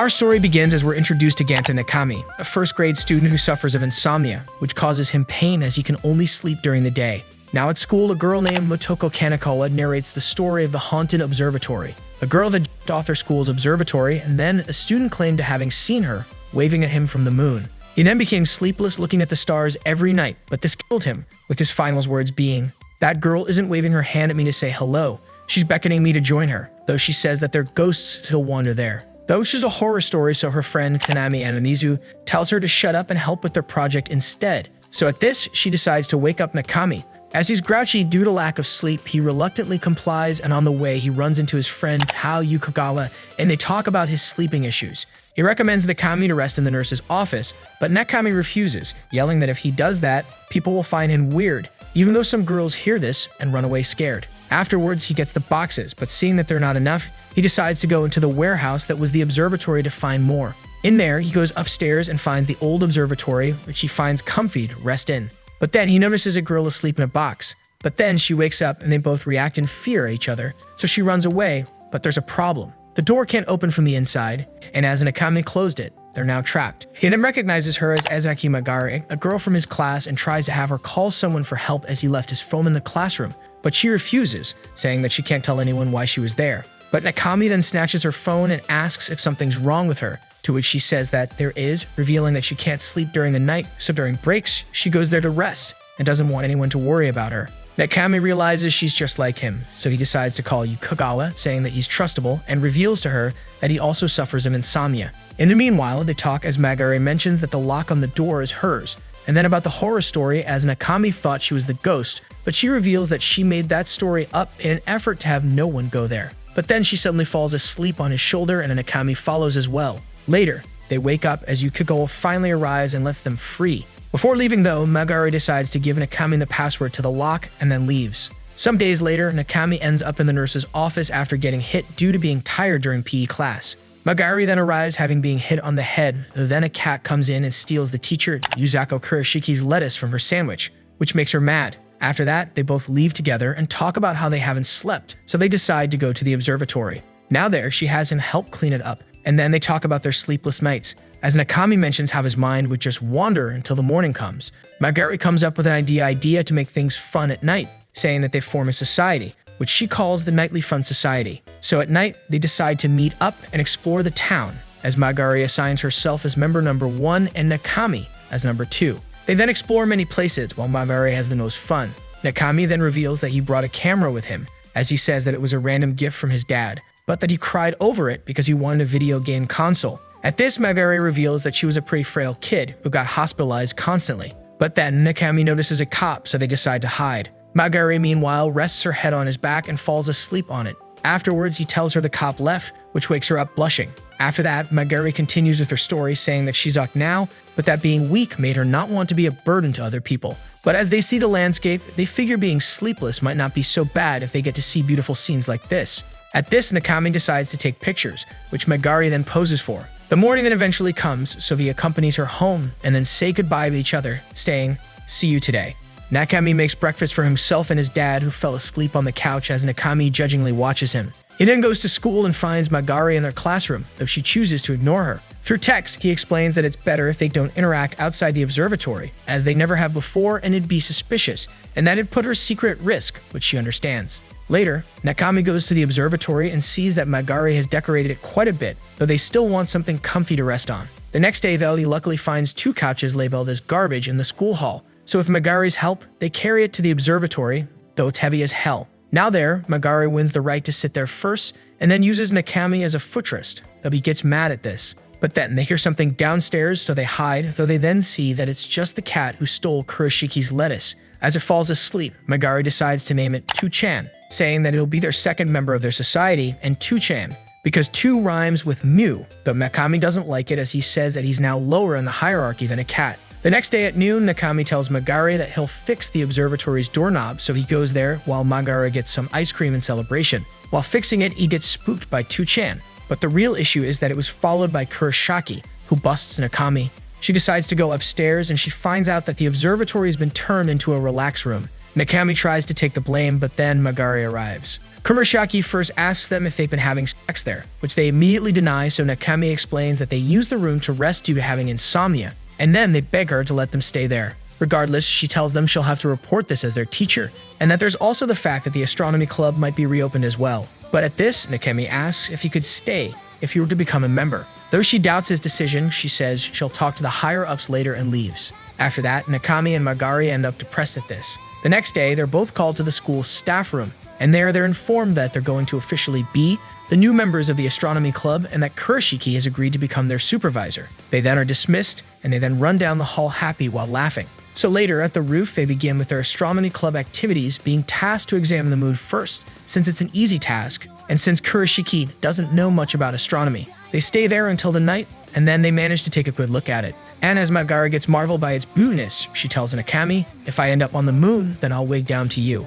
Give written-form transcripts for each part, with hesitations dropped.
Our story begins as we're introduced to Ganta Nakami, a first-grade student who suffers of insomnia, which causes him pain as he can only sleep during the day. Now at school, a girl named Motoko Kanekawa narrates the story of the haunted observatory. A girl that jumped off their school's observatory, and then a student claimed to having seen her, waving at him from the moon. He then became sleepless looking at the stars every night, but this killed him, with his final words being, "That girl isn't waving her hand at me to say hello. She's beckoning me to join her, though she says that there are ghosts still wander there." Though she's a horror story, so her friend Kanami Anamizu tells her to shut up and help with their project instead. So at this, she decides to wake up Nakami. As he's grouchy due to lack of sleep, he reluctantly complies, and on the way, he runs into his friend Pao Yukagawa, and they talk about his sleeping issues. He recommends Nakami to rest in the nurse's office, but Nakami refuses, yelling that if he does that, people will find him weird, even though some girls hear this and run away scared. Afterwards, he gets the boxes, but seeing that they're not enough, he decides to go into the warehouse that was the observatory to find more. In there, he goes upstairs and finds the old observatory, which he finds comfy to rest in. But then he notices a girl asleep in a box. But then she wakes up and they both react in fear at each other, so she runs away, but there's a problem. The door can't open from the inside, and as Nakami closed it, they're now trapped. He then recognizes her as Ezaki Magare, a girl from his class, and tries to have her call someone for help as he left his phone in the classroom, but she refuses, saying that she can't tell anyone why she was there. But Nakami then snatches her phone and asks if something's wrong with her, to which she says that there is, revealing that she can't sleep during the night, so during breaks, she goes there to rest and doesn't want anyone to worry about her. Nakami realizes she's just like him, so he decides to call Yukagawa, saying that he's trustable, and reveals to her that he also suffers of insomnia. In the meanwhile, they talk as Magare mentions that the lock on the door is hers, and then about the horror story as Nakami thought she was the ghost, but she reveals that she made that story up in an effort to have no one go there. But then she suddenly falls asleep on his shoulder and Nakami follows as well. Later, they wake up as Yukagawa finally arrives and lets them free. Before leaving though, Magare decides to give Nakami the password to the lock and then leaves. Some days later, Nakami ends up in the nurse's office after getting hit due to being tired during PE class. Magare then arrives having been hit on the head, then a cat comes in and steals the teacher Yuzako Kurashiki's lettuce from her sandwich, which makes her mad. After that, they both leave together and talk about how they haven't slept, so they decide to go to the observatory. Now there, she has him help clean it up, and then they talk about their sleepless nights, as Nakami mentions how his mind would just wander until the morning comes. Magare comes up with an idea to make things fun at night, saying that they form a society, which she calls the Nightly Fun Society. So at night, they decide to meet up and explore the town, as Magare assigns herself as member number 1 and Nakami as number 2. They then explore many places while Magare has the most fun. Nakami then reveals that he brought a camera with him, as he says that it was a random gift from his dad, but that he cried over it because he wanted a video game console. At this, Magare reveals that she was a pretty frail kid who got hospitalized constantly. But then Nakami notices a cop, so they decide to hide. Magare, meanwhile, rests her head on his back and falls asleep on it. Afterwards, he tells her the cop left, which wakes her up blushing. After that, Magare continues with her story, saying that she's up now, but that being weak made her not want to be a burden to other people. But as they see the landscape, they figure being sleepless might not be so bad if they get to see beautiful scenes like this. At this, Nakami decides to take pictures, which Magare then poses for. The morning then eventually comes, so he accompanies her home and then say goodbye to each other, saying, "See you today." Nakami makes breakfast for himself and his dad, who fell asleep on the couch as Nakami judgingly watches him. He then goes to school and finds Magare in their classroom, though she chooses to ignore her. Through text, he explains that it's better if they don't interact outside the observatory, as they never have before and it'd be suspicious, and that it'd put her secret at risk, which she understands. Later, Nakami goes to the observatory and sees that Magare has decorated it quite a bit, though they still want something comfy to rest on. The next day, though, he luckily finds 2 couches labeled as garbage in the school hall, so with Magare's help, they carry it to the observatory, though it's heavy as hell. Now there, Magare wins the right to sit there first, and then uses Nakami as a footrest, though he gets mad at this. But then they hear something downstairs, so they hide, though they then see that it's just the cat who stole Kurashiki's lettuce. As it falls asleep, Magare decides to name it 2-chan, saying that it'll be their second member of their society, and 2-chan, because 2 rhymes with Mew, but Nakami doesn't like it as he says that he's now lower in the hierarchy than a cat. The next day at noon, Nakami tells Magare that he'll fix the observatory's doorknob, so he goes there while Magare gets some ice cream in celebration. While fixing it, he gets spooked by 2-chan, but the real issue is that it was followed by Kurashiki, who busts Nakami. She decides to go upstairs and she finds out that the observatory has been turned into a relax room. Nakami tries to take the blame, but then Magari arrives. Kurashiki first asks them if they've been having sex there, which they immediately deny, so Nakami explains that they used the room to rest due to having insomnia, and then they beg her to let them stay there. Regardless, she tells them she'll have to report this as their teacher, and that there's also the fact that the astronomy club might be reopened as well. But at this, Nakami asks if he could stay if he were to become a member. Though she doubts his decision, she says she'll talk to the higher-ups later and leaves. After that, Nakami and Magari end up depressed at this. The next day, they're both called to the school's staff room, and there they're informed that they're going to officially be the new members of the astronomy club and that Kurashiki has agreed to become their supervisor. They then are dismissed, and they then run down the hall happy while laughing. So later, at the roof, they begin with their astronomy club activities, being tasked to examine the moon first, since it's an easy task, and since Kurashiki doesn't know much about astronomy. They stay there until the night, and then they manage to take a good look at it. And as Magari gets marveled by its beautiness, she tells Nakami, "If I end up on the moon, then I'll wig down to you."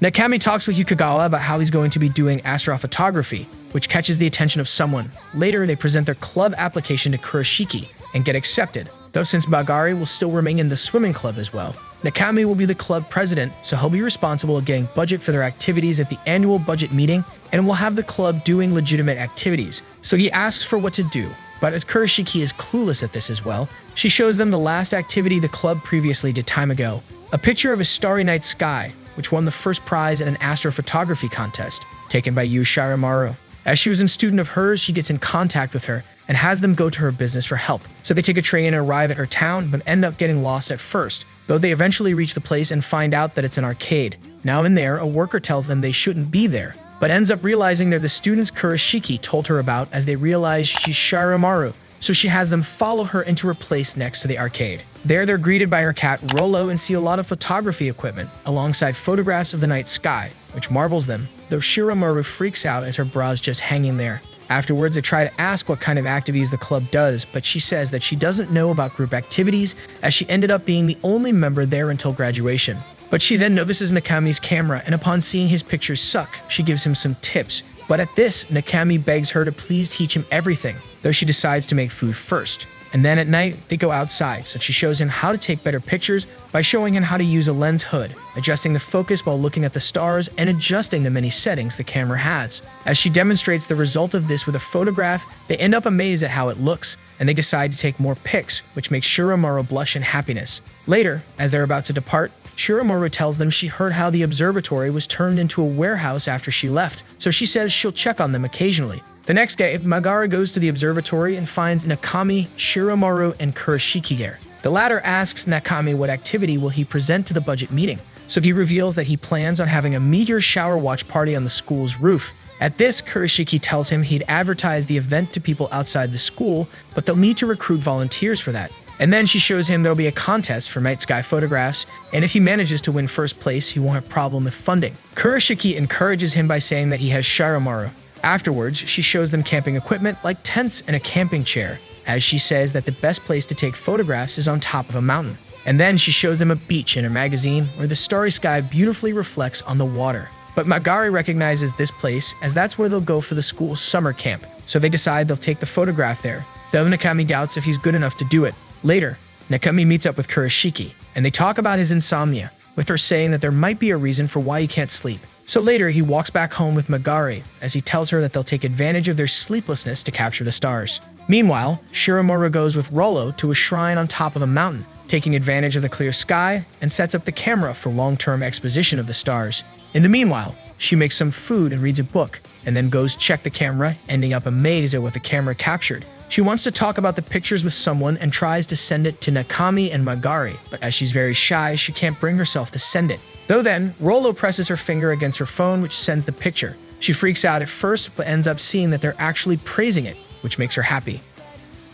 Nakami talks with Yukagawa about how he's going to be doing astrophotography, which catches the attention of someone. Later, they present their club application to Kurashiki and get accepted, though since Magari will still remain in the swimming club as well. Nakami will be the club president, so he'll be responsible of getting budget for their activities at the annual budget meeting, and will have the club doing legitimate activities, so he asks for what to do. But as Kurashiki is clueless at this as well, she shows them the last activity the club previously did time ago, a picture of a starry night sky, which won the first prize in an astrophotography contest, taken by Yu Shiramaru. As she was a student of hers, she gets in contact with her and has them go to her business for help. So they take a train and arrive at her town, but end up getting lost at first, though they eventually reach the place and find out that it's an arcade. Now in there, a worker tells them they shouldn't be there, but ends up realizing they're the students Kurashiki told her about as they realize she's Shiramaru, so she has them follow her into her place next to the arcade. There, they're greeted by her cat Rollo and see a lot of photography equipment, alongside photographs of the night sky, which marvels them, though Shiramaru freaks out as her bra's just hanging there. Afterwards, they try to ask what kind of activities the club does, but she says that she doesn't know about group activities, as she ended up being the only member there until graduation. But she then notices Nakami's camera, and upon seeing his pictures suck, she gives him some tips. But at this, Nakami begs her to please teach him everything, though she decides to make food first. And then at night, they go outside, so she shows him how to take better pictures by showing him how to use a lens hood, adjusting the focus while looking at the stars, and adjusting the many settings the camera has. As she demonstrates the result of this with a photograph, they end up amazed at how it looks, and they decide to take more pics, which makes Shiramaru blush in happiness. Later, as they're about to depart, Shiramaru tells them she heard how the observatory was turned into a warehouse after she left, so she says she'll check on them occasionally. The next day, Magari goes to the observatory and finds Nakami, Shiramaru, and Kurashiki there. The latter asks Nakami what activity will he present to the budget meeting, so he reveals that he plans on having a meteor shower watch party on the school's roof. At this, Kurashiki tells him he'd advertise the event to people outside the school, but they'll need to recruit volunteers for that. And then she shows him there'll be a contest for night sky photographs, and if he manages to win first place, he won't have a problem with funding. Kurashiki encourages him by saying that he has Shiramaru. Afterwards, she shows them camping equipment like tents and a camping chair, as she says that the best place to take photographs is on top of a mountain. And then she shows them a beach in her magazine where the starry sky beautifully reflects on the water. But Magari recognizes this place as that's where they'll go for the school's summer camp, so they decide they'll take the photograph there, though Nakami doubts if he's good enough to do it. Later, Nakami meets up with Kurashiki, and they talk about his insomnia, with her saying that there might be a reason for why he can't sleep. So later, he walks back home with Magari, as he tells her that they'll take advantage of their sleeplessness to capture the stars. Meanwhile, Shiramaru goes with Rollo to a shrine on top of a mountain, taking advantage of the clear sky, and sets up the camera for long-term exposition of the stars. In the meanwhile, she makes some food and reads a book, and then goes check the camera, ending up amazed at what the camera captured. She wants to talk about the pictures with someone and tries to send it to Nakami and Magari, but as she's very shy, she can't bring herself to send it. Though then, Rollo presses her finger against her phone, which sends the picture. She freaks out at first, but ends up seeing that they're actually praising it, which makes her happy.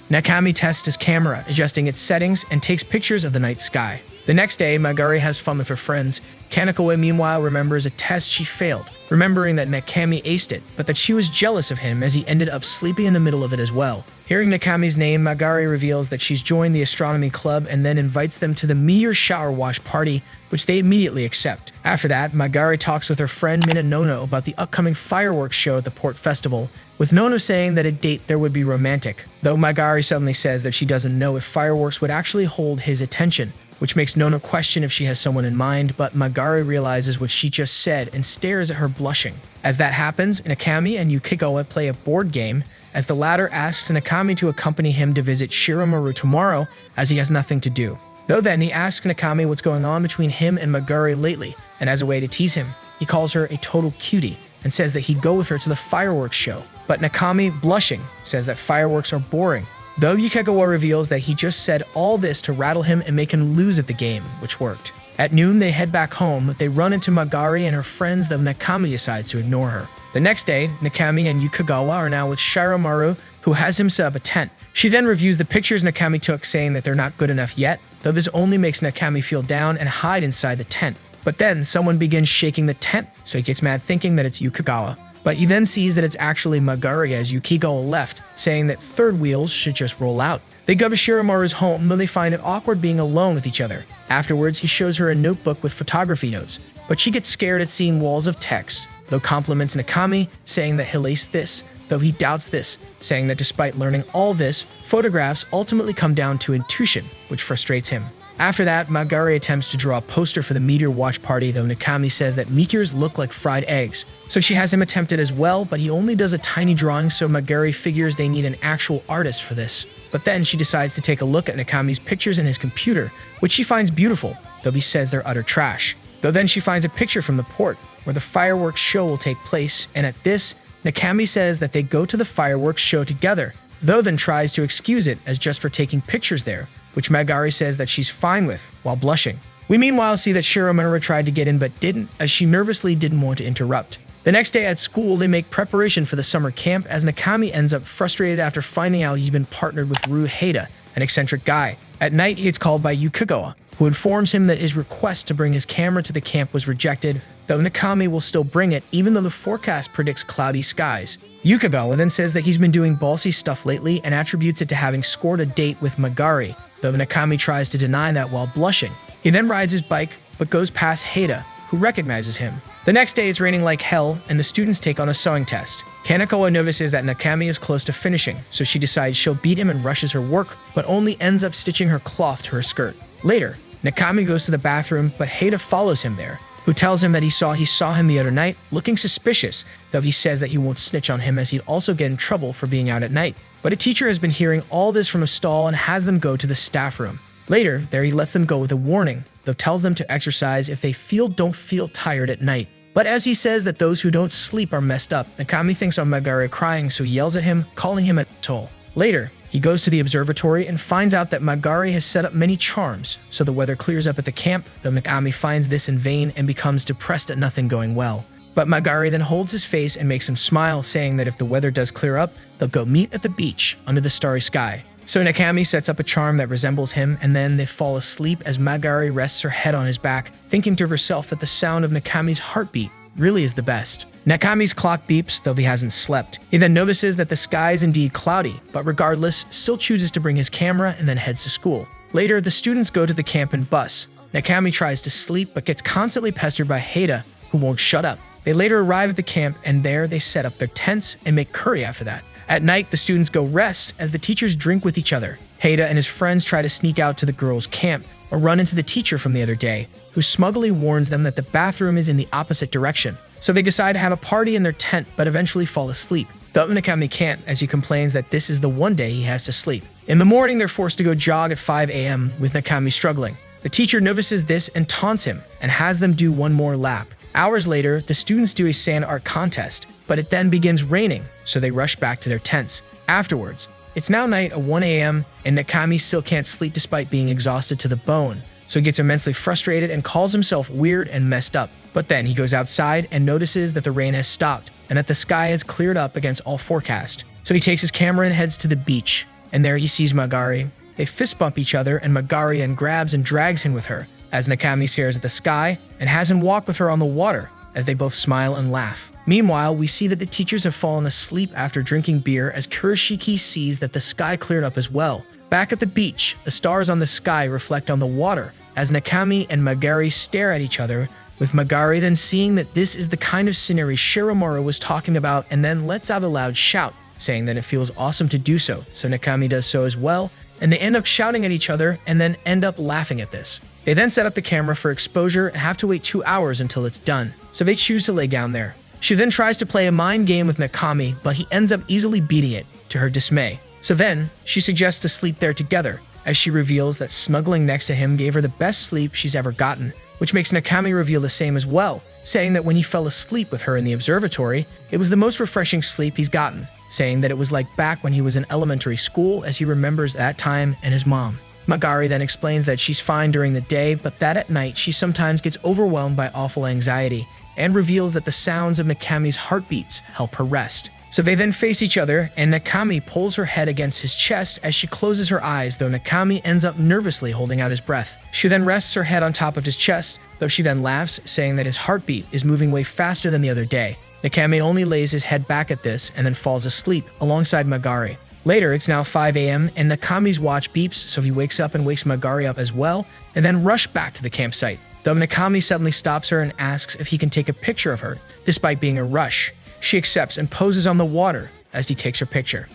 Nakami tests his camera, adjusting its settings, and takes pictures of the night sky. The next day, Magari has fun with her friends. Kanekawa, meanwhile, remembers a test she failed, remembering that Nakami aced it, but that she was jealous of him as he ended up sleeping in the middle of it as well. Hearing Nakami's name, Magari reveals that she's joined the astronomy club and then invites them to the meteor shower wash party, which they immediately accept. After that, Magari talks with her friend Nono about the upcoming fireworks show at the Port Festival, with Nono saying that a date there would be romantic, though Magari suddenly says that she doesn't know if fireworks would actually hold his attention. which makes Nono question if she has someone in mind, but Magari realizes what she just said and stares at her blushing. As that happens, Nakami and Yukikawa play a board game, as the latter asks Nakami to accompany him to visit Shiramaru tomorrow, as he has nothing to do. Though then, he asks Nakami what's going on between him and Magari lately, and as a way to tease him, he calls her a total cutie, and says that he'd go with her to the fireworks show. But Nakami, blushing, says that fireworks are boring, though Yukikawa reveals that he just said all this to rattle him and make him lose at the game, which worked. At noon, they head back home. They run into Magari and her friends, though Nakami decides to ignore her. The next day, Nakami and Yukikawa are now with Shiramaru, who has him set up a tent. She then reviews the pictures Nakami took, saying that they're not good enough yet, though this only makes Nakami feel down and hide inside the tent. But then, someone begins shaking the tent, so he gets mad thinking that it's Yukikawa. But he then sees that it's actually Magari as Yukikawa left, saying that third wheels should just roll out. They go to Shiramaru's home, though they find it awkward being alone with each other. Afterwards, he shows her a notebook with photography notes, but she gets scared at seeing walls of text, though compliments Nakami, saying that he'll ace this, though he doubts this, saying that despite learning all this, photographs ultimately come down to intuition, which frustrates him. After that, Magari attempts to draw a poster for the meteor watch party, though Nakami says that meteors look like fried eggs. So she has him attempt it as well, but he only does a tiny drawing, so Magari figures they need an actual artist for this. But then she decides to take a look at Nakami's pictures in his computer, which she finds beautiful, though he says they're utter trash. Though then she finds a picture from the port, where the fireworks show will take place, and at this, Nakami says that they go to the fireworks show together, though then tries to excuse it as just for taking pictures there, which Magari says that she's fine with, while blushing. We meanwhile see that Shiramaru tried to get in but didn't, as she nervously didn't want to interrupt. The next day at school, they make preparation for the summer camp, as Nakami ends up frustrated after finding out he's been partnered with Ru Haida, an eccentric guy. At night, he gets called by Yukikawa, who informs him that his request to bring his camera to the camp was rejected, though Nakami will still bring it even though the forecast predicts cloudy skies. Yukikawa then says that he's been doing ballsy stuff lately and attributes it to having scored a date with Magari, though Nakami tries to deny that while blushing. He then rides his bike, but goes past Haida, who recognizes him. The next day it's raining like hell, and the students take on a sewing test. Kanekawa notices that Nakami is close to finishing, so she decides she'll beat him and rushes her work, but only ends up stitching her cloth to her skirt. Later, Nakami goes to the bathroom, but Haida follows him there, who tells him that he saw him the other night, looking suspicious, though he says that he won't snitch on him as he'd also get in trouble for being out at night. But a teacher has been hearing all this from a stall and has them go to the staff room. Later, there he lets them go with a warning, though tells them to exercise if they don't feel tired at night. But as he says that those who don't sleep are messed up, Nakami thinks on Magari crying, so he yells at him, calling him an asshole. Later, he goes to the observatory and finds out that Magari has set up many charms, so the weather clears up at the camp, though Nakami finds this in vain and becomes depressed at nothing going well. But Magari then holds his face and makes him smile, saying that if the weather does clear up, they'll go meet at the beach under the starry sky. So Nakami sets up a charm that resembles him, and then they fall asleep as Magari rests her head on his back, thinking to herself that the sound of Nakami's heartbeat really is the best. Nakami's clock beeps, though he hasn't slept. He then notices that the sky is indeed cloudy, but regardless, still chooses to bring his camera and then heads to school. Later, the students go to the camp in bus. Nakami tries to sleep, but gets constantly pestered by Haida, who won't shut up. They later arrive at the camp, and there they set up their tents and make curry after that. At night, the students go rest as the teachers drink with each other. Haida and his friends try to sneak out to the girls' camp, or run into the teacher from the other day, who smugly warns them that the bathroom is in the opposite direction. So they decide to have a party in their tent, but eventually fall asleep. Though Nakami can't, as he complains that this is the one day he has to sleep. In the morning, they're forced to go jog at 5 a.m., with Nakami struggling. The teacher notices this and taunts him, and has them do one more lap. Hours later, the students do a sand art contest, but it then begins raining, so they rush back to their tents. Afterwards, it's now night at 1 a.m., and Nakami still can't sleep despite being exhausted to the bone, so he gets immensely frustrated and calls himself weird and messed up. But then he goes outside and notices that the rain has stopped, and that the sky has cleared up against all forecast. So he takes his camera and heads to the beach, and there he sees Magari. They fist bump each other, and Magari then grabs and drags him with her, as Nakami stares at the sky and has him walk with her on the water, as they both smile and laugh. Meanwhile, we see that the teachers have fallen asleep after drinking beer, as Kurashiki sees that the sky cleared up as well. Back at the beach, the stars on the sky reflect on the water, as Nakami and Magari stare at each other, with Magari then seeing that this is the kind of scenery Shiramaru was talking about, and then lets out a loud shout, saying that it feels awesome to do so. So Nakami does so as well, and they end up shouting at each other and then end up laughing at this. They then set up the camera for exposure and have to wait 2 hours until it's done, so they choose to lay down there. She then tries to play a mind game with Nakami, but he ends up easily beating it, to her dismay. So then, she suggests to sleep there together, as she reveals that snuggling next to him gave her the best sleep she's ever gotten, which makes Nakami reveal the same as well, saying that when he fell asleep with her in the observatory, it was the most refreshing sleep he's gotten, saying that it was like back when he was in elementary school as he remembers that time and his mom. Magari then explains that she's fine during the day, but that at night she sometimes gets overwhelmed by awful anxiety, and reveals that the sounds of Nakami's heartbeats help her rest. So they then face each other, and Nakami pulls her head against his chest as she closes her eyes, though Nakami ends up nervously holding out his breath. She then rests her head on top of his chest, though she then laughs, saying that his heartbeat is moving way faster than the other day. Nakami only lays his head back at this and then falls asleep alongside Magari. Later, it's now 5 a.m. and Nakami's watch beeps, so he wakes up and wakes Magari up as well, and then rush back to the campsite. Though Nakami suddenly stops her and asks if he can take a picture of her, despite being a rush. She accepts and poses on the water as he takes her picture.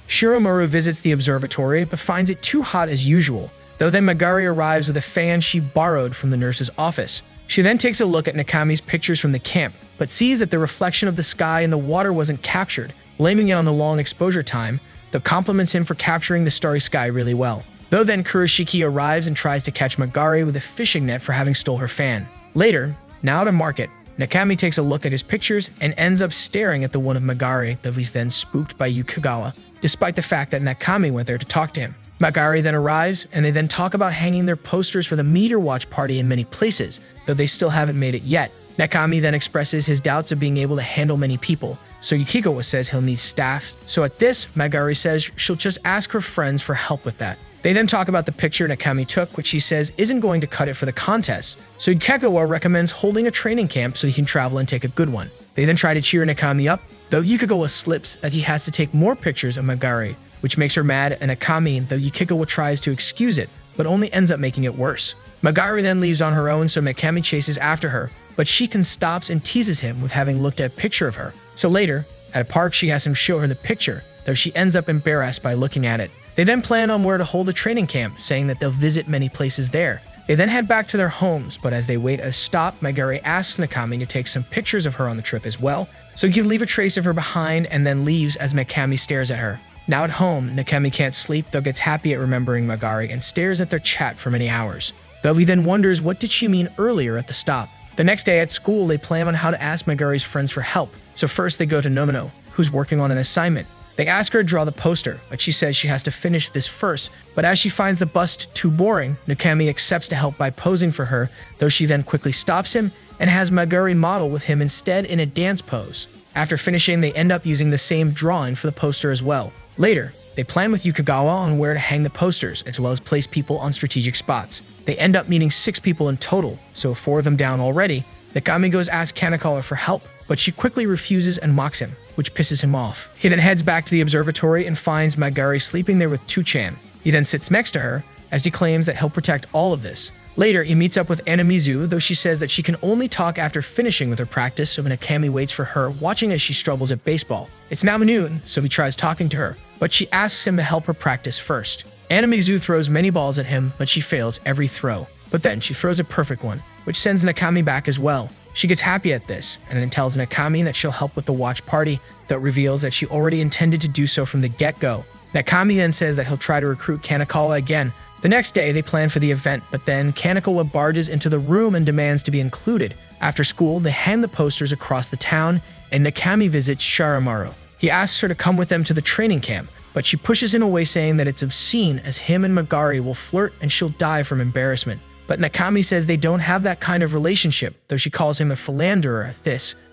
Shiromura visits the observatory but finds it too hot as usual, though then Magari arrives with a fan she borrowed from the nurse's office. She then takes a look at Nakami's pictures from the camp, but sees that the reflection of the sky in the water wasn't captured, blaming it on the long exposure time, though compliments him for capturing the starry sky really well. Though then Kurashiki arrives and tries to catch Magari with a fishing net for having stole her fan. Later, now at a market, Nakami takes a look at his pictures and ends up staring at the one of Magari that was then spooked by Yukagawa, despite the fact that Nakami went there to talk to him. Magari then arrives, and they then talk about hanging their posters for the meteor watch party in many places, though they still haven't made it yet. Nakami then expresses his doubts of being able to handle many people, so Yukagawa says he'll need staff, so at this, Magari says she'll just ask her friends for help with that. They then talk about the picture Nakami took, which she says isn't going to cut it for the contest, so Yukagawa recommends holding a training camp so he can travel and take a good one. They then try to cheer Nakami up, though Yukagawa slips that he has to take more pictures of Magari, which makes her mad at Nakami, though Yukagawa tries to excuse it, but only ends up making it worse. Magari then leaves on her own, so Nakami chases after her, but Shiken stops and teases him with having looked at a picture of her. So later, at a park, she has him show her the picture, though she ends up embarrassed by looking at it. They then plan on where to hold a training camp, saying that they'll visit many places there. They then head back to their homes, but as they wait at a stop, Magari asks Nakami to take some pictures of her on the trip as well, so he can leave a trace of her behind and then leaves as Nakami stares at her. Now at home, Nakami can't sleep, though gets happy at remembering Magari and stares at their chat for many hours. Though he then wonders what did she mean earlier at the stop. The next day at school, they plan on how to ask Magari's friends for help, so first they go to Nomino, who's working on an assignment. They ask her to draw the poster, but she says she has to finish this first, but as she finds the bust too boring, Nakami accepts to help by posing for her, though she then quickly stops him and has Magari model with him instead in a dance pose. After finishing, they end up using the same drawing for the poster as well. Later, they plan with Yukagawa on where to hang the posters, as well as place people on strategic spots. They end up meeting 6 people in total, so 4 of them down already. Nakami goes ask Kanekawa for help, but she quickly refuses and mocks him, which pisses him off. He then heads back to the observatory and finds Magari sleeping there with Tuchan. He then sits next to her, as he claims that he'll protect all of this. Later, he meets up with Anamizu, though she says that she can only talk after finishing with her practice, so Nakami waits for her, watching as she struggles at baseball. It's now noon, so he tries talking to her, but she asks him to help her practice first. Anamizu throws many balls at him, but she fails every throw. But then she throws a perfect one, which sends Nakami back as well. She gets happy at this, and then tells Nakami that she'll help with the watch party, though it reveals that she already intended to do so from the get-go. Nakami then says that he'll try to recruit Kanekawa again. The next day, they plan for the event, but then Kanekawa barges into the room and demands to be included. After school, they hang the posters across the town, and Nakami visits Shiramaru. He asks her to come with them to the training camp, but she pushes him away, saying that it's obscene as him and Magari will flirt and she'll die from embarrassment. But Nakami says they don't have that kind of relationship, though she calls him a philanderer,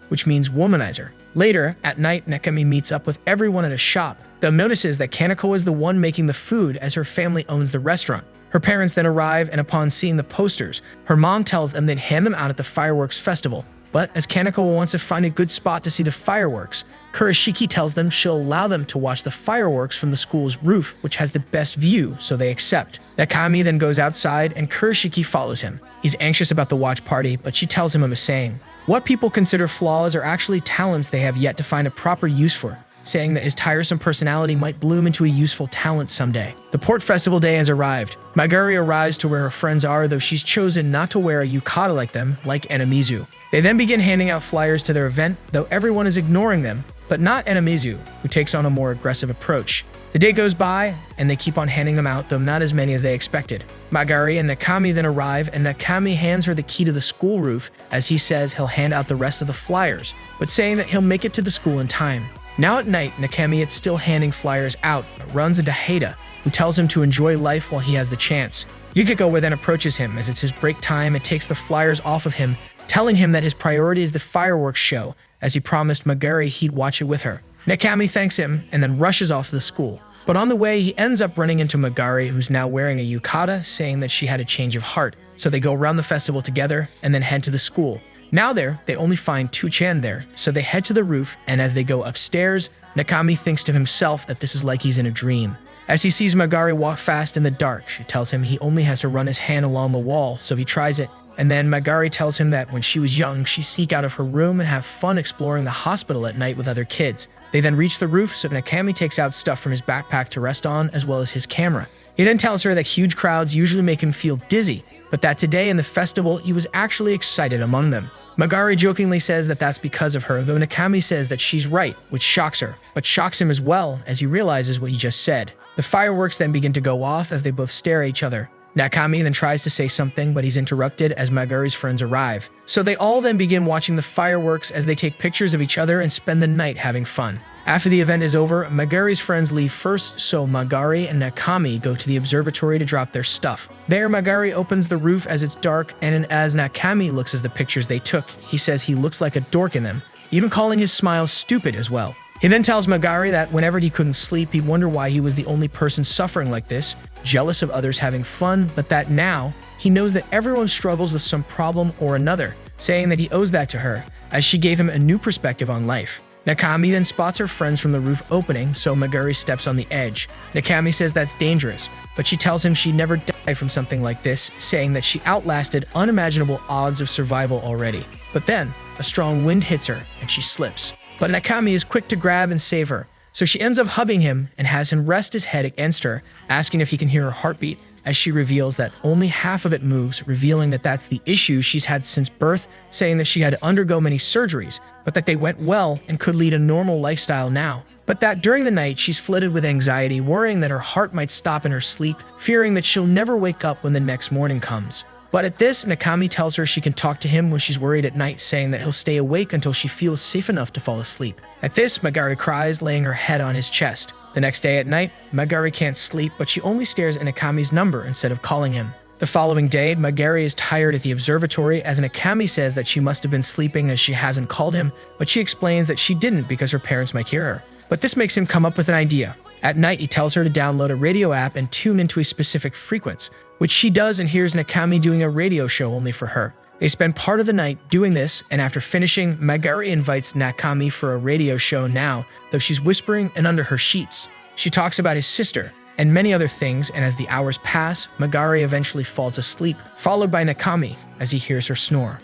which means womanizer. Later, at night, Nakami meets up with everyone at a shop, though notices that Kaneko is the one making the food as her family owns the restaurant. Her parents then arrive, and upon seeing the posters, her mom tells them they'd hand them out at the fireworks festival. But as Kaneko wants to find a good spot to see the fireworks, Kurashiki tells them she'll allow them to watch the fireworks from the school's roof, which has the best view, so they accept. Nakami then goes outside, and Kurashiki follows him. He's anxious about the watch party, but she tells him a saying. What people consider flaws are actually talents they have yet to find a proper use for. saying that his tiresome personality might bloom into a useful talent someday. The port festival day has arrived. Magari arrives to where her friends are, though she's chosen not to wear a yukata like them, like Enemizu. They then begin handing out flyers to their event, though everyone is ignoring them, but not Enemizu, who takes on a more aggressive approach. The day goes by, and they keep on handing them out, though not as many as they expected. Magari and Nakami then arrive, and Nakami hands her the key to the school roof, as he says he'll hand out the rest of the flyers, but saying that he'll make it to the school in time. Now at night, Nakami is still handing flyers out, but runs into Haida, who tells him to enjoy life while he has the chance. Yukiko then approaches him as it's his break time and takes the flyers off of him, telling him that his priority is the fireworks show, as he promised Magari he'd watch it with her. Nakami thanks him and then rushes off to the school. But on the way, he ends up running into Magari, who's now wearing a yukata, saying that she had a change of heart. So they go around the festival together and then head to the school. Now there, they only find Tu-chan there, so they head to the roof, and as they go upstairs, Nakami thinks to himself that this is like he's in a dream. As he sees Magari walk fast in the dark, she tells him he only has to run his hand along the wall, so he tries it. And then Magari tells him that when she was young, she'd sneak out of her room and have fun exploring the hospital at night with other kids. They then reach the roof, so Nakami takes out stuff from his backpack to rest on, as well as his camera. He then tells her that huge crowds usually make him feel dizzy, but that today in the festival, he was actually excited among them. Magari jokingly says that that's because of her, though Nakami says that she's right, which shocks her, but shocks him as well as he realizes what he just said. The fireworks then begin to go off as they both stare at each other. Nakami then tries to say something, but he's interrupted as Magari's friends arrive. So they all then begin watching the fireworks as they take pictures of each other and spend the night having fun. After the event is over, Magari's friends leave first, so Magari and Nakami go to the observatory to drop their stuff. There, Magari opens the roof as it's dark, and as Nakami looks at the pictures they took, he says he looks like a dork in them, even calling his smile stupid as well. He then tells Magari that whenever he couldn't sleep, he'd wonder why he was the only person suffering like this, jealous of others having fun, but that now, he knows that everyone struggles with some problem or another, saying that he owes that to her, as she gave him a new perspective on life. Nakami then spots her friends from the roof opening, so Magari steps on the edge. Nakami says that's dangerous, but she tells him she'd never die from something like this, saying that she outlasted unimaginable odds of survival already. But then, a strong wind hits her, and she slips. But Nakami is quick to grab and save her, so she ends up hugging him and has him rest his head against her, asking if he can hear her heartbeat, as she reveals that only half of it moves, revealing that that's the issue she's had since birth, saying that she had to undergo many surgeries, but that they went well and could lead a normal lifestyle now. But that during the night, she's flooded with anxiety, worrying that her heart might stop in her sleep, fearing that she'll never wake up when the next morning comes. But at this, Nakami tells her she can talk to him when she's worried at night, saying that he'll stay awake until she feels safe enough to fall asleep. At this, Magari cries, laying her head on his chest. The next day at night, Magari can't sleep, but she only stares at Nakami's number instead of calling him. The following day, Magari is tired at the observatory as Nakami says that she must have been sleeping as she hasn't called him, but she explains that she didn't because her parents might hear her. But this makes him come up with an idea. At night, he tells her to download a radio app and tune into a specific frequency, which she does and hears Nakami doing a radio show only for her. They spend part of the night doing this, and after finishing, Magari invites Nakami for a radio show now, though she's whispering and under her sheets. She talks about his sister and many other things, and as the hours pass, Magari eventually falls asleep, followed by Nakami as he hears her snore.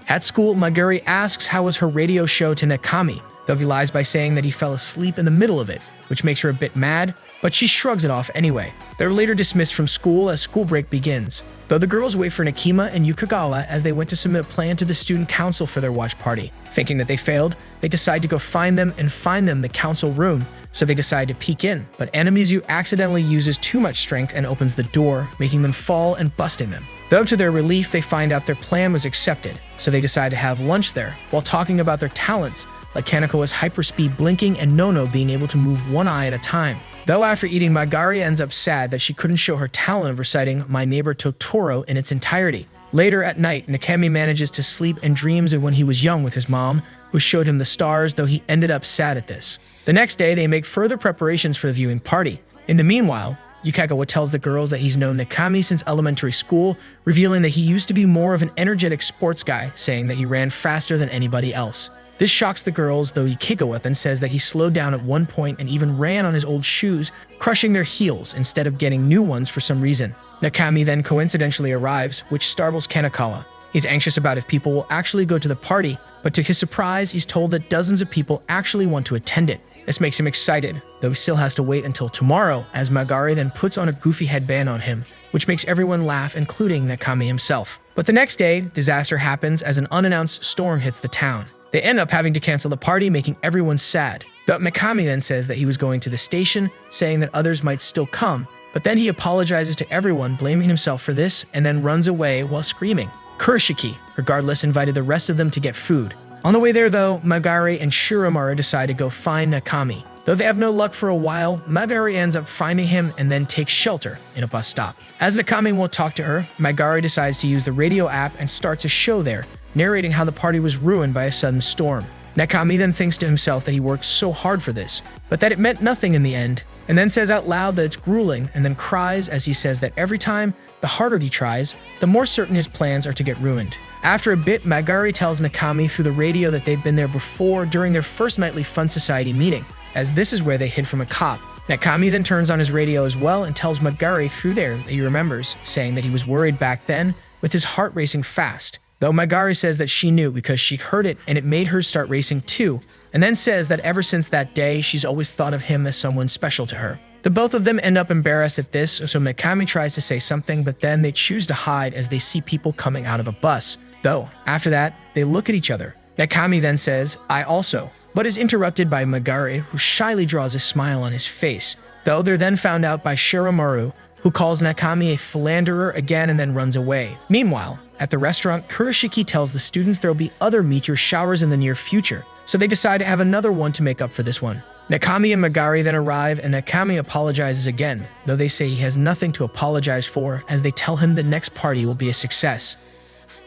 At school, Magari asks how was her radio show to Nakami, though he lies by saying that he fell asleep in the middle of it, which makes her a bit mad, but she shrugs it off anyway. They're later dismissed from school as school break begins, though the girls wait for Nakima and Yukagawa as they went to submit a plan to the student council for their watch party. Thinking that they failed, they decide to go find them the council room, so they decide to peek in, but Anamizu accidentally uses too much strength and opens the door, making them fall and busting them. Though to their relief, they find out their plan was accepted, so they decide to have lunch there, while talking about their talents, like Kaneko's hyperspeed blinking and Nono being able to move one eye at a time. Though after eating, Magari ends up sad that she couldn't show her talent of reciting My Neighbor Totoro in its entirety. Later at night, Nakami manages to sleep and dreams of when he was young with his mom, who showed him the stars, though he ended up sad at this. The next day, they make further preparations for the viewing party. In the meanwhile, Yukagawa tells the girls that he's known Nakami since elementary school, revealing that he used to be more of an energetic sports guy, saying that he ran faster than anybody else. This shocks the girls, though Yukagawa then says that he slowed down at one point and even ran on his old shoes, crushing their heels instead of getting new ones for some reason. Nakami then coincidentally arrives, which startles Kanekawa. He's anxious about if people will actually go to the party, but to his surprise, he's told that dozens of people actually want to attend it. This makes him excited, though he still has to wait until tomorrow, as Magari then puts on a goofy headband on him, which makes everyone laugh, including Nakami himself. But the next day, disaster happens as an unannounced storm hits the town. They end up having to cancel the party, making everyone sad. But Nakami then says that he was going to the station, saying that others might still come, but then he apologizes to everyone, blaming himself for this, and then runs away while screaming. Kurashiki, regardless, invited the rest of them to get food. On the way there, though, Magari and Shiramaru decide to go find Nakami. Though they have no luck for a while, Magari ends up finding him and then takes shelter in a bus stop. As Nakami won't talk to her, Magari decides to use the radio app and starts a show there, narrating how the party was ruined by a sudden storm. Nakami then thinks to himself that he worked so hard for this, but that it meant nothing in the end, and then says out loud that it's grueling, and then cries as he says that every time, the harder he tries, the more certain his plans are to get ruined. After a bit, Magari tells Nakami through the radio that they've been there before during their first nightly Fun Society meeting, as this is where they hid from a cop. Nakami then turns on his radio as well and tells Magari through there that he remembers, saying that he was worried back then, with his heart racing fast. Though Magari says that she knew because she heard it and it made her start racing too, and then says that ever since that day, she's always thought of him as someone special to her. The both of them end up embarrassed at this, so Nakami tries to say something, but then they choose to hide as they see people coming out of a bus. Though, after that, they look at each other. Nakami then says, "I also," but is interrupted by Magari, who shyly draws a smile on his face. Though they're then found out by Shiramaru, who calls Nakami a philanderer again and then runs away. Meanwhile, at the restaurant, Kurashiki tells the students there will be other meteor showers in the near future, so they decide to have another one to make up for this one. Nakami and Magari then arrive, and Nakami apologizes again, though they say he has nothing to apologize for, as they tell him the next party will be a success.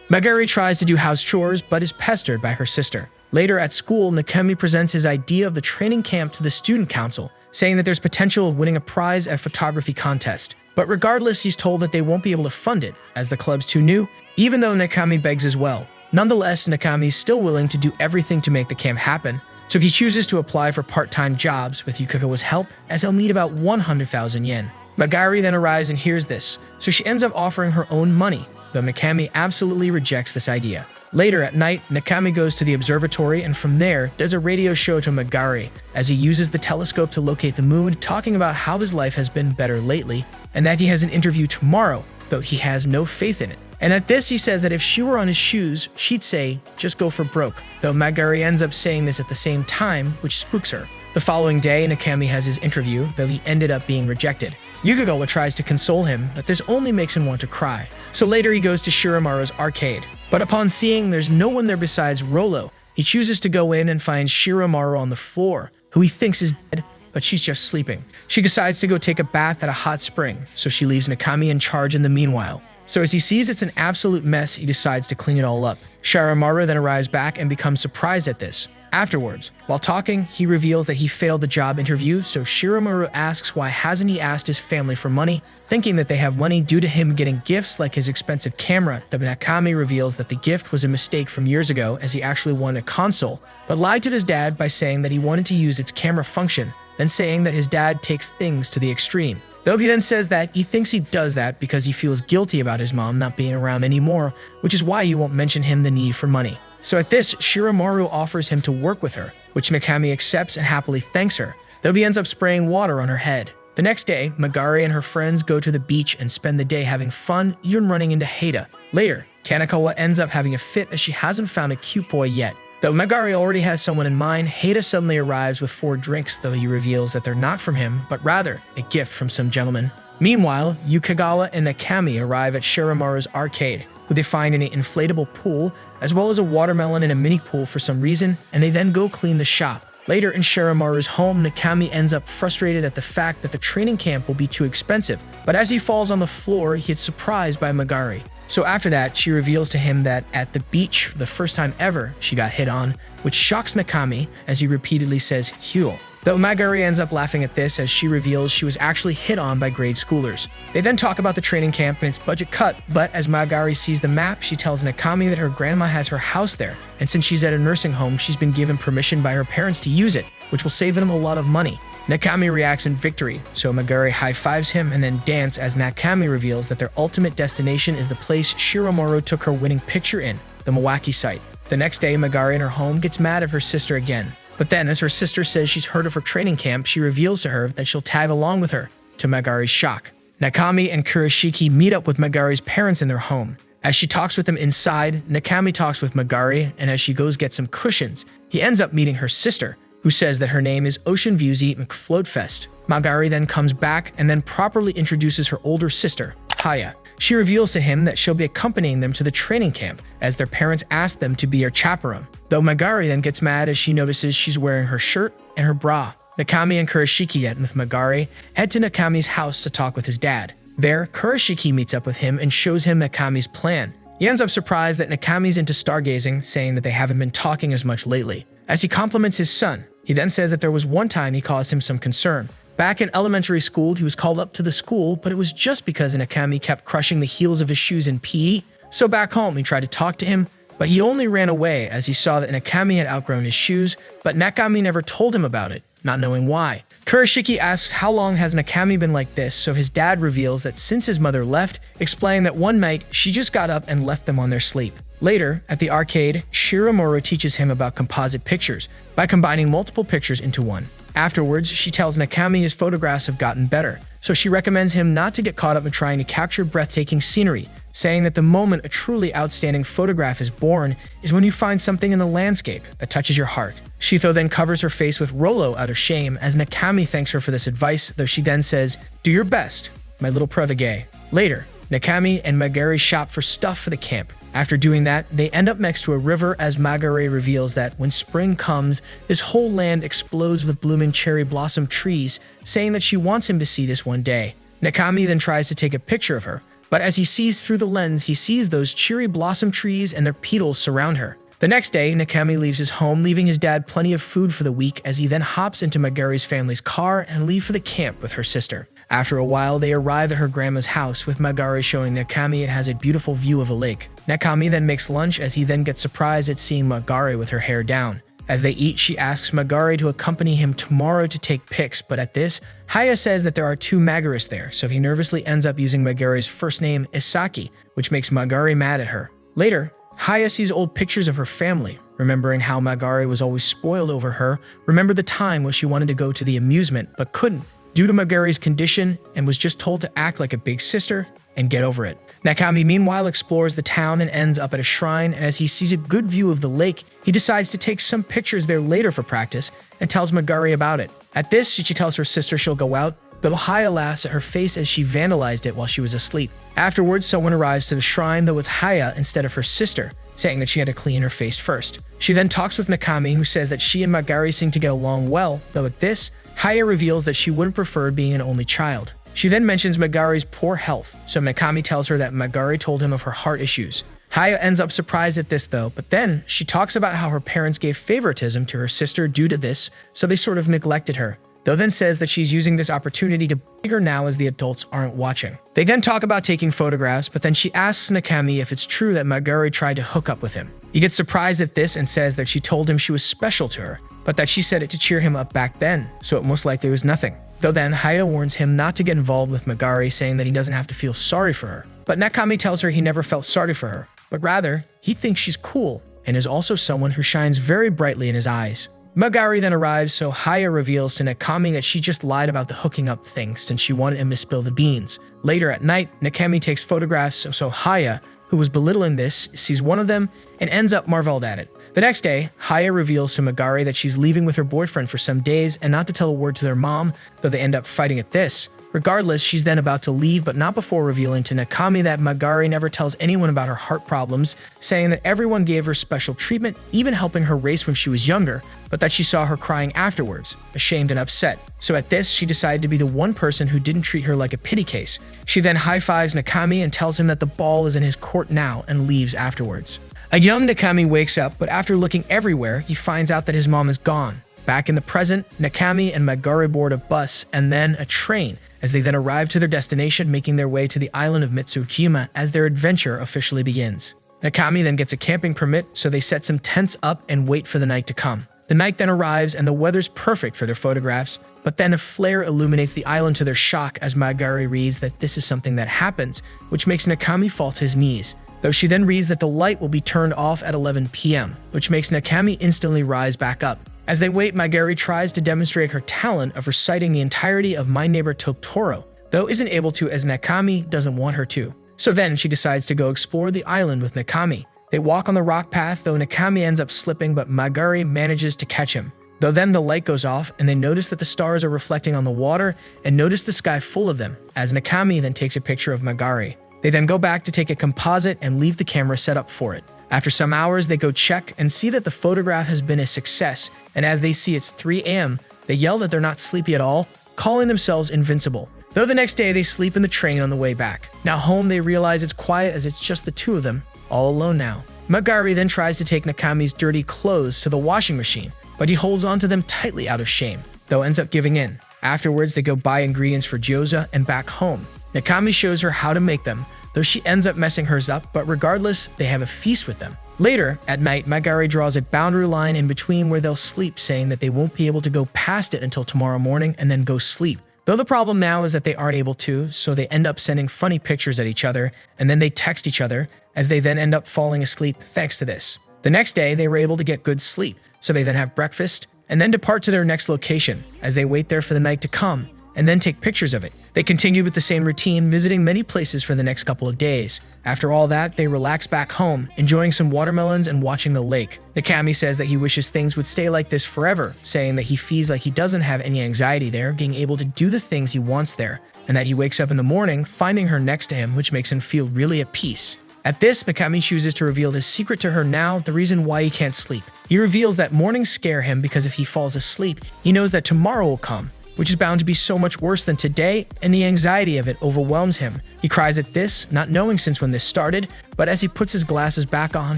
Magari tries to do house chores, but is pestered by her sister. Later at school, Nakami presents his idea of the training camp to the student council, saying that there's potential of winning a prize at photography contest. But regardless, he's told that they won't be able to fund it, as the club's too new, even though Nakami begs as well. Nonetheless, Nakami is still willing to do everything to make the camp happen, so he chooses to apply for part-time jobs with Yukikawa's help, as he'll need about 100,000 yen. Magari then arrives and hears this, so she ends up offering her own money, though Nakami absolutely rejects this idea. Later at night, Nakami goes to the observatory and from there does a radio show to Magari, as he uses the telescope to locate the moon, talking about how his life has been better lately, and that he has an interview tomorrow, though he has no faith in it. And at this, he says that if she were on his shoes, she'd say, "Just go for broke," though Magari ends up saying this at the same time, which spooks her. The following day, Nakami has his interview, though he ended up being rejected. Yukikawa tries to console him, but this only makes him want to cry. So later he goes to Shiramaru's arcade. But upon seeing there's no one there besides Rolo, he chooses to go in and finds Shiramaru on the floor, who he thinks is dead, but she's just sleeping. She decides to go take a bath at a hot spring, so she leaves Nakami in charge in the meanwhile. So as he sees it's an absolute mess, he decides to clean it all up. Shiramaru then arrives back and becomes surprised at this. Afterwards, while talking, he reveals that he failed the job interview, so Shiramaru asks why hasn't he asked his family for money, thinking that they have money due to him getting gifts like his expensive camera. The Nakami reveals that the gift was a mistake from years ago, as he actually wanted a console, but lied to his dad by saying that he wanted to use its camera function, then saying that his dad takes things to the extreme. Though he then says that he thinks he does that because he feels guilty about his mom not being around anymore, which is why he won't mention him the need for money. So at this, Shiramaru offers him to work with her, which Nakami accepts and happily thanks her, though he ends up spraying water on her head. The next day, Magari and her friends go to the beach and spend the day having fun, even running into Haida. Later, Kanekawa ends up having a fit as she hasn't found a cute boy yet. Though Magari already has someone in mind, Haida suddenly arrives with 4 drinks, though he reveals that they're not from him, but rather a gift from some gentleman. Meanwhile, Yukikawa and Nakami arrive at Shiramaru's arcade, who they find in an inflatable pool, as well as a watermelon in a mini pool for some reason, and they then go clean the shop. Later in Shiramaru's home, Nakami ends up frustrated at the fact that the training camp will be too expensive, but as he falls on the floor, he gets surprised by Magari. So after that, she reveals to him that at the beach, for the first time ever, she got hit on, which shocks Nakami as he repeatedly says "Hyo." Though Magari ends up laughing at this as she reveals she was actually hit on by grade schoolers. They then talk about the training camp and its budget cut, but as Magari sees the map, she tells Nakami that her grandma has her house there, and since she's at a nursing home, she's been given permission by her parents to use it, which will save them a lot of money. Nakami reacts in victory, so Magari high-fives him and then dance as Nakami reveals that their ultimate destination is the place Shiramaru took her winning picture in, the Milwaukee site. The next day, Magari in her home gets mad at her sister again, But then, as her sister says she's heard of her training camp, she reveals to her that she'll tag along with her, to Megari's shock. Nakami and Kurashiki meet up with Megari's parents in their home. As she talks with them inside, Nakami talks with Megari, and as she goes get some cushions, he ends up meeting her sister, who says that her name is Ocean Viewsy McFloatfest. Megari then comes back and then properly introduces her older sister, Haya. She reveals to him that she'll be accompanying them to the training camp, as their parents asked them to be her chaperone. Though Megari then gets mad as she notices she's wearing her shirt and her bra. Nakami and Kurashiki, yet with Megari, head to Nakami's house to talk with his dad. There, Kurashiki meets up with him and shows him Nakami's plan. He ends up surprised that Nakami's into stargazing, saying that they haven't been talking as much lately. As he compliments his son, he then says that there was one time he caused him some concern. Back in elementary school, he was called up to the school, but it was just because Nakami kept crushing the heels of his shoes in PE. So back home, he tried to talk to him, but he only ran away as he saw that Nakami had outgrown his shoes, but Nakami never told him about it, not knowing why. Kurashiki asks how long has Nakami been like this, so his dad reveals that since his mother left, explaining that one night she just got up and left them on their sleep. Later, at the arcade, Shiramoru teaches him about composite pictures by combining multiple pictures into one. Afterwards, she tells Nakami his photographs have gotten better, so she recommends him not to get caught up in trying to capture breathtaking scenery, saying that the moment a truly outstanding photograph is born is when you find something in the landscape that touches your heart. Shito then covers her face with Rolo out of shame as Nakami thanks her for this advice, though she then says, "Do your best, my little protégé." Later, Nakami and Megari shop for stuff for the camp. After doing that, they end up next to a river as Megari reveals that when spring comes, this whole land explodes with blooming cherry blossom trees, saying that she wants him to see this one day. Nakami then tries to take a picture of her, but as he sees through the lens, he sees those cherry blossom trees and their petals surround her. The next day, Nakami leaves his home, leaving his dad plenty of food for the week as he then hops into Megari's family's car and leave for the camp with her sister. After a while, they arrive at her grandma's house, with Megari showing Nakami it has a beautiful view of a lake. Nakami then makes lunch as he then gets surprised at seeing Megari with her hair down. As they eat, she asks Megari to accompany him tomorrow to take pics, but at this, Haya says that there are two Magaris there, so he nervously ends up using Megari's first name, Isaki, which makes Megari mad at her. Later, Haya sees old pictures of her family, remembering how Megari was always spoiled over her, remembered the time when she wanted to go to the amusement but couldn't, due to Megari's condition, and was just told to act like a big sister and get over it. Nakami meanwhile explores the town and ends up at a shrine, and as he sees a good view of the lake, he decides to take some pictures there later for practice and tells Megari about it. At this, she tells her sister she'll go out, but Haya laughs at her face as she vandalized it while she was asleep. Afterwards, someone arrives to the shrine, though it's Haya instead of her sister, saying that she had to clean her face first. She then talks with Nakami, who says that she and Megari seem to get along well, though at this, Haya reveals that she wouldn't prefer being an only child. She then mentions Megari's poor health, so Nakami tells her that Megari told him of her heart issues. Haya ends up surprised at this though, but then she talks about how her parents gave favoritism to her sister due to this, so they sort of neglected her. Though then says that she's using this opportunity to beg her now as the adults aren't watching. They then talk about taking photographs, but then she asks Nakami if it's true that Megari tried to hook up with him. He gets surprised at this and says that she told him she was special to her, but that she said it to cheer him up back then, so it most likely was nothing. Though then, Haya warns him not to get involved with Megari, saying that he doesn't have to feel sorry for her. But Nakami tells her he never felt sorry for her, but rather, he thinks she's cool, and is also someone who shines very brightly in his eyes. Megari then arrives, so Haya reveals to Nakami that she just lied about the hooking up thing since she wanted him to spill the beans. Later at night, Nakami takes photographs, so Haya, who was belittling this, sees one of them and ends up marveled at it. The next day, Haya reveals to Megari that she's leaving with her boyfriend for some days and not to tell a word to their mom, though they end up fighting at this. Regardless, she's then about to leave, but not before revealing to Nakami that Megari never tells anyone about her heart problems, saying that everyone gave her special treatment, even helping her race when she was younger, but that she saw her crying afterwards, ashamed and upset. So at this, she decided to be the one person who didn't treat her like a pity case. She then high-fives Nakami and tells him that the ball is in his court now and leaves afterwards. A young Nakami wakes up, but after looking everywhere, he finds out that his mom is gone. Back in the present, Nakami and Megari board a bus and then a train, as they then arrive to their destination, making their way to the island of Mitsujima as their adventure officially begins. Nakami then gets a camping permit, so they set some tents up and wait for the night to come. The night then arrives and the weather's perfect for their photographs, but then a flare illuminates the island to their shock as Megari reads that this is something that happens, which makes Nakami fall to his knees. Though she then reads that the light will be turned off at 11 p.m., which makes Nakami instantly rise back up. As they wait, Magari tries to demonstrate her talent of reciting the entirety of My Neighbor Totoro, though isn't able to as Nakami doesn't want her to. So then she decides to go explore the island with Nakami. They walk on the rock path, though Nakami ends up slipping, but Magari manages to catch him. Though then the light goes off and they notice that the stars are reflecting on the water and notice the sky full of them, as Nakami then takes a picture of Magari. They then go back to take a composite and leave the camera set up for it. After some hours, they go check and see that the photograph has been a success, and as they see it's 3 a.m., they yell that they're not sleepy at all, calling themselves invincible. Though the next day they sleep in the train on the way back. Now home, they realize it's quiet as it's just the two of them, all alone now. Magari then tries to take Nakami's dirty clothes to the washing machine, but he holds onto them tightly out of shame, though ends up giving in. Afterwards, they go buy ingredients for gyoza and back home. Nakami shows her how to make them, though she ends up messing hers up, but regardless, they have a feast with them. Later, at night, Magari draws a boundary line in between where they'll sleep, saying that they won't be able to go past it until tomorrow morning and then go sleep. Though the problem now is that they aren't able to, so they end up sending funny pictures at each other, and then they text each other, as they then end up falling asleep thanks to this. The next day, they were able to get good sleep, so they then have breakfast, and then depart to their next location, as they wait there for the night to come, and then take pictures of it. They continued with the same routine, visiting many places for the next couple of days. After all that, they relax back home, enjoying some watermelons and watching the lake. Nakami says that he wishes things would stay like this forever, saying that he feels like he doesn't have any anxiety there, being able to do the things he wants there, and that he wakes up in the morning finding her next to him, which makes him feel really at peace. At this, Nakami chooses to reveal his secret to her now, the reason why he can't sleep. He reveals that mornings scare him because if he falls asleep, he knows that tomorrow will come, which is bound to be so much worse than today, and the anxiety of it overwhelms him. He cries at this, not knowing since when this started, but as he puts his glasses back on,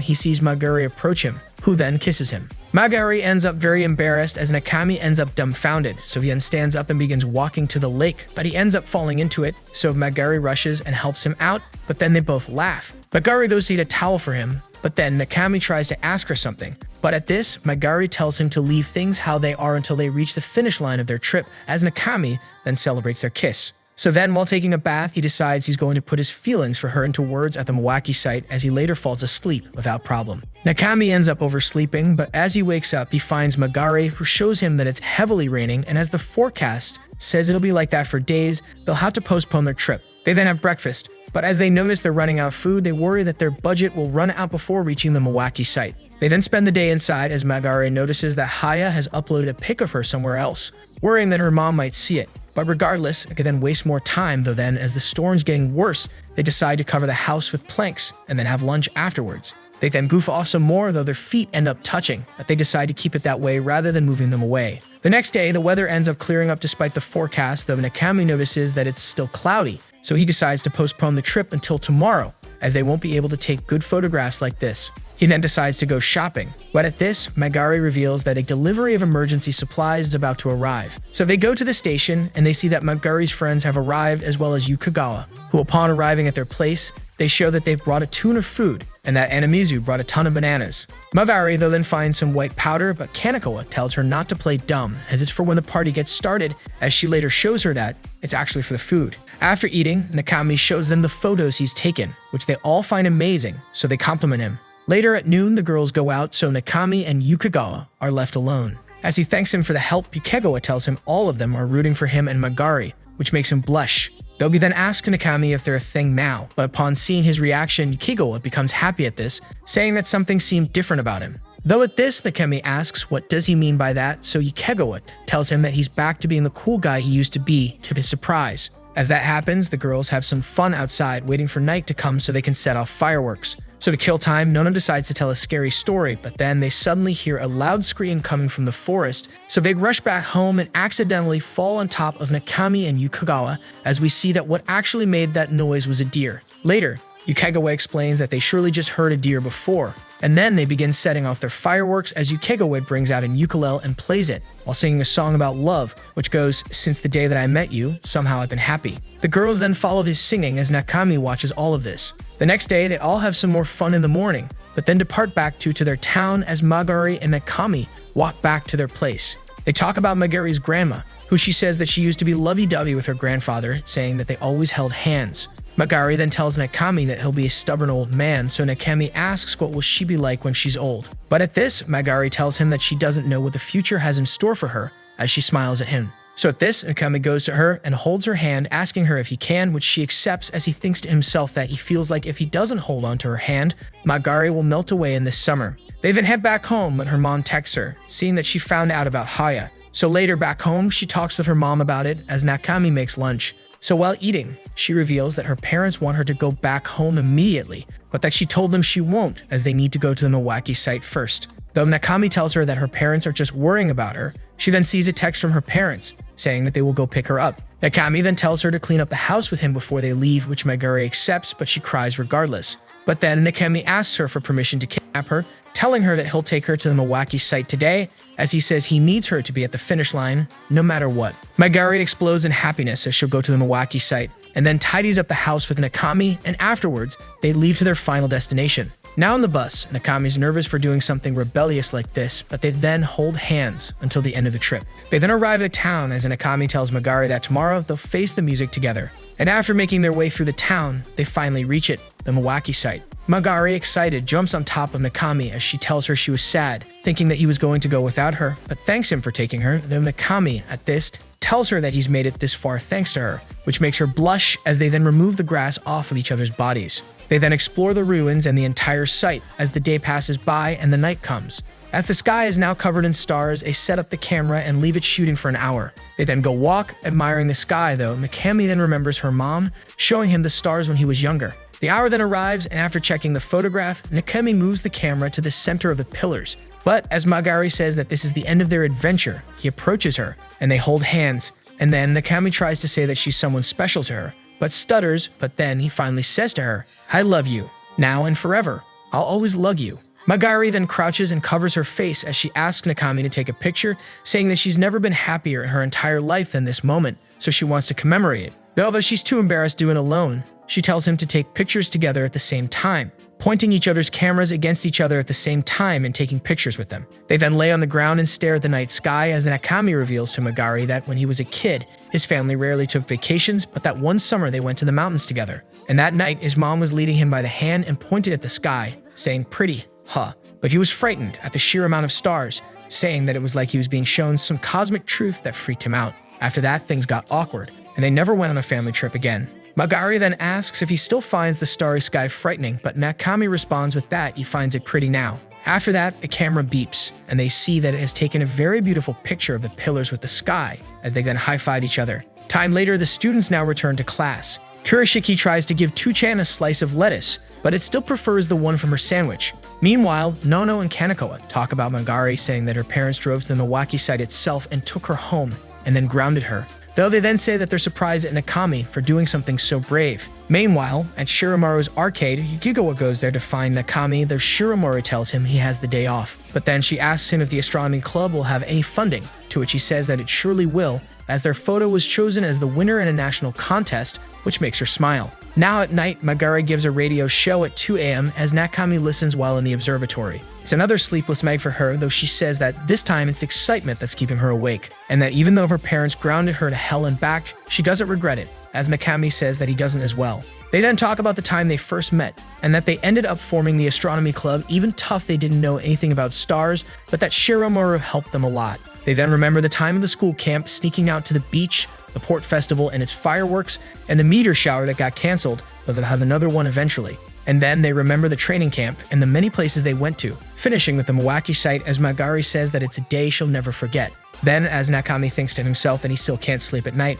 he sees Magari approach him, who then kisses him. Magari ends up very embarrassed as Nakami ends up dumbfounded, so he then stands up and begins walking to the lake, but he ends up falling into it, so Magari rushes and helps him out, but then they both laugh. Magari goes to get a towel for him, but then Nakami tries to ask her something. But at this, Magari tells him to leave things how they are until they reach the finish line of their trip, as Nakami then celebrates their kiss. So then, while taking a bath, he decides he's going to put his feelings for her into words at the Mawaki site as he later falls asleep without problem. Nakami ends up oversleeping, but as he wakes up, he finds Magari, who shows him that it's heavily raining, and as the forecast says it'll be like that for days, they'll have to postpone their trip. They then have breakfast, but as they notice they're running out of food, they worry that their budget will run out before reaching the Mawaki site. They then spend the day inside as Magari notices that Haya has uploaded a pic of her somewhere else, worrying that her mom might see it. But regardless, it could then waste more time, though then, as the storm's getting worse, they decide to cover the house with planks and then have lunch afterwards. They then goof off some more, though their feet end up touching, but they decide to keep it that way rather than moving them away. The next day, the weather ends up clearing up despite the forecast, though Nakami notices that it's still cloudy, so he decides to postpone the trip until tomorrow, as they won't be able to take good photographs like this. He then decides to go shopping, but at this, Magari reveals that a delivery of emergency supplies is about to arrive. So they go to the station, and they see that Magari's friends have arrived as well as Yukagawa, who upon arriving at their place, they show that they've brought a ton of food, and that Anamizu brought a ton of bananas. Magari, though, then finds some white powder, but Kanekawa tells her not to play dumb, as it's for when the party gets started, as she later shows her that it's actually for the food. After eating, Nakami shows them the photos he's taken, which they all find amazing, so they compliment him. Later at noon, the girls go out, so Nakami and Yukagawa are left alone. As he thanks him for the help, Yukagawa tells him all of them are rooting for him and Magari, which makes him blush. Dogi then asks Nakami if they're a thing now, but upon seeing his reaction, Yukagawa becomes happy at this, saying that something seemed different about him. Though at this, Nakami asks what does he mean by that, so Yukagawa tells him that he's back to being the cool guy he used to be, to his surprise. As that happens, the girls have some fun outside, waiting for night to come so they can set off fireworks. So to kill time, Nona decides to tell a scary story, but then they suddenly hear a loud scream coming from the forest, so they rush back home and accidentally fall on top of Nakami and Yukagawa, as we see that what actually made that noise was a deer. Later, Yukagawa explains that they surely just heard a deer before, and then they begin setting off their fireworks as Yukagawa brings out a ukulele and plays it, while singing a song about love, which goes, "Since the day that I met you, somehow I've been happy." The girls then follow his singing as Nakami watches all of this. The next day, they all have some more fun in the morning, but then depart back to their town as Magari and Nakami walk back to their place. They talk about Magari's grandma, who she says that she used to be lovey-dovey with her grandfather, saying that they always held hands. Magari then tells Nakami that he'll be a stubborn old man, so Nakami asks what will she be like when she's old. But at this, Magari tells him that she doesn't know what the future has in store for her, as she smiles at him. So at this, Nakami goes to her and holds her hand, asking her if he can, which she accepts as he thinks to himself that he feels like if he doesn't hold onto her hand, Magari will melt away in this summer. They then head back home, but her mom texts her, seeing that she found out about Haya. So later back home, she talks with her mom about it as Nakami makes lunch. So while eating, she reveals that her parents want her to go back home immediately, but that she told them she won't as they need to go to the Milwaukee site first. Though Nakami tells her that her parents are just worrying about her, she then sees a text from her parents saying that they will go pick her up. Nakami then tells her to clean up the house with him before they leave, which Magari accepts, but she cries regardless. But then Nakami asks her for permission to kidnap her, telling her that he'll take her to the Milwaukee site today, as he says he needs her to be at the finish line no matter what. Magari explodes in happiness as she'll go to the Milwaukee site, and then tidies up the house with Nakami, and afterwards, they leave to their final destination. Now on the bus, Nakami's nervous for doing something rebellious like this, but they then hold hands until the end of the trip. They then arrive at a town as Nakami tells Magari that tomorrow they'll face the music together. And after making their way through the town, they finally reach it, the Milwaukee site. Magari, excited, jumps on top of Nakami as she tells her she was sad, thinking that he was going to go without her, but thanks him for taking her. Though Nakami, at this, tells her that he's made it this far thanks to her, which makes her blush as they then remove the grass off of each other's bodies. They then explore the ruins and the entire site as the day passes by and the night comes. As the sky is now covered in stars, they set up the camera and leave it shooting for an hour. They then go walk, admiring the sky though. Nakami then remembers her mom, showing him the stars when he was younger. The hour then arrives, and after checking the photograph, Nakami moves the camera to the center of the pillars. But as Magari says that this is the end of their adventure, he approaches her, and they hold hands. And then Nakami tries to say that she's someone special to her, but stutters, but then he finally says to her, "I love you, now and forever. I'll always love you." Magari then crouches and covers her face as she asks Nakami to take a picture, saying that she's never been happier in her entire life than this moment, so she wants to commemorate it. Though she's too embarrassed to do it alone, she tells him to take pictures together at the same time, pointing each other's cameras against each other at the same time and taking pictures with them. They then lay on the ground and stare at the night sky as Nakami reveals to Magari that when he was a kid, his family rarely took vacations, but that one summer they went to the mountains together. And that night, his mom was leading him by the hand and pointed at the sky, saying, "Pretty, huh?" But he was frightened at the sheer amount of stars, saying that it was like he was being shown some cosmic truth that freaked him out. After that, things got awkward, and they never went on a family trip again. Magari then asks if he still finds the starry sky frightening, but Nakami responds with that he finds it pretty now. After that, the camera beeps, and they see that it has taken a very beautiful picture of the pillars with the sky, as they then high-five each other. Time later, the students now return to class. Kurashiki tries to give Tuchan a slice of lettuce, but it still prefers the one from her sandwich. Meanwhile, Nono and Kanekoa talk about Magari, saying that her parents drove to the Milwaukee site itself and took her home, and then grounded her. Though they then say that they're surprised at Nakami for doing something so brave. Meanwhile, at Shiramaru's arcade, Yukigawa goes there to find Nakami, though Shiramaru tells him he has the day off. But then she asks him if the astronomy club will have any funding, to which he says that it surely will, as their photo was chosen as the winner in a national contest, which makes her smile. Now at night, Magari gives a radio show at 2 a.m. as Nakami listens while in the observatory. It's another sleepless night for her, though she says that this time it's excitement that's keeping her awake, and that even though her parents grounded her to hell and back, she doesn't regret it, as Nakami says that he doesn't as well. They then talk about the time they first met, and that they ended up forming the astronomy club, even tough they didn't know anything about stars, but that Shiramaru helped them a lot. They then remember the time of the school camp, sneaking out to the beach, the port festival and its fireworks, and the meteor shower that got canceled, but they'll have another one eventually. And then they remember the training camp and the many places they went to, finishing with the Milwaukee site as Magari says that it's a day she'll never forget. Then, as Nakami thinks to himself that he still can't sleep at night,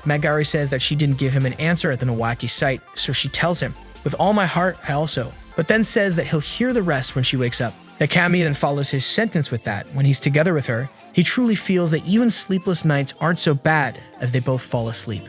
Magari says that she didn't give him an answer at the Milwaukee site, so she tells him, "With all my heart, I also," but then says that he'll hear the rest when she wakes up. Nakami then follows his sentence with that. When he's together with her, he truly feels that even sleepless nights aren't so bad as they both fall asleep.